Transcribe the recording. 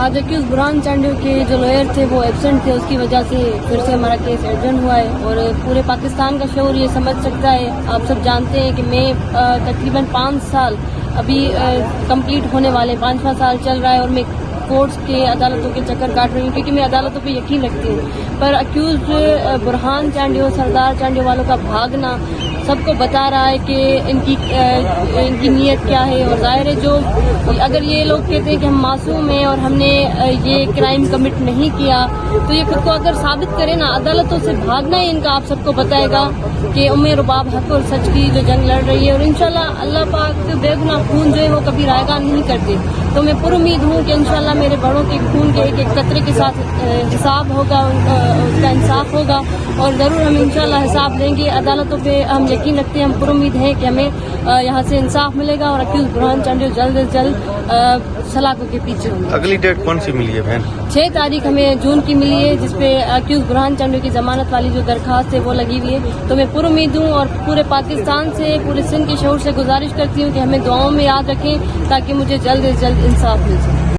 آج اکیوز برہان چانڈیو کے جو لوئر تھے وہ ایبسنٹ تھے، اس کی وجہ سے پھر سے ہمارا کیس ایڈجنٹ ہوا ہے اور پورے پاکستان کا شعور یہ سمجھ سکتا ہے. آپ سب جانتے ہیں کہ میں تقریباً 5 سال ابھی کمپلیٹ ہونے والے 5واں سال چل رہا ہے اور میں کورٹس کے عدالتوں کے چکر کاٹ رہی ہوں کیونکہ میں عدالتوں پہ یقین رکھتی ہوں. پر اکیوز برہان چانڈیو سردار چانڈیو والوں کا بھاگنا سب کو بتا رہا ہے کہ ان کی نیت کیا ہے. اور ظاہر ہے جو اگر یہ لوگ کہتے ہیں کہ ہم معصوم ہیں اور ہم نے یہ کرائم کمٹ نہیں کیا تو یہ خود کو اگر ثابت کرے نا، عدالتوں سے بھاگنا ہی ان کا آپ سب کو بتائے گا کہ رباب حق اور سچ کی جو جنگ لڑ رہی ہے. اور انشاءاللہ اللہ پاک بے گناہ خون جو ہے وہ کبھی رائے گان نہیں کرتے. تو میں پر امید ہوں کہ انشاءاللہ میرے بڑوں کے خون کے ایک ایک قطرے کے ساتھ حساب ہوگا، اس کا انصاف ہوگا اور ضرور ہم انشاءاللہ حساب لیں گے. عدالتوں پہ ہم یقین رکھتے ہیں، ہم پر امید ہیں کہ ہمیں یہاں سے انصاف ملے گا اور اکیوز برہان چانڈیو جلد از جلد سلاخوں کے پیچھے ہوں گے. اگلی ڈیٹ کون سی ملی ہے بہن؟ 6 تاریخ ہمیں جون کی ملی ہے، جس پہ اکیوز برہان چانڈیو کی ضمانت والی جو درخواست ہے وہ لگی ہوئی ہے. تو میں پر امید ہوں اور پورے پاکستان سے، پورے سندھ کے شعور سے گزارش کرتی ہوں کہ ہمیں دعاؤں میں یاد رکھیں تاکہ مجھے جلد از جلد انصاف مل سکے.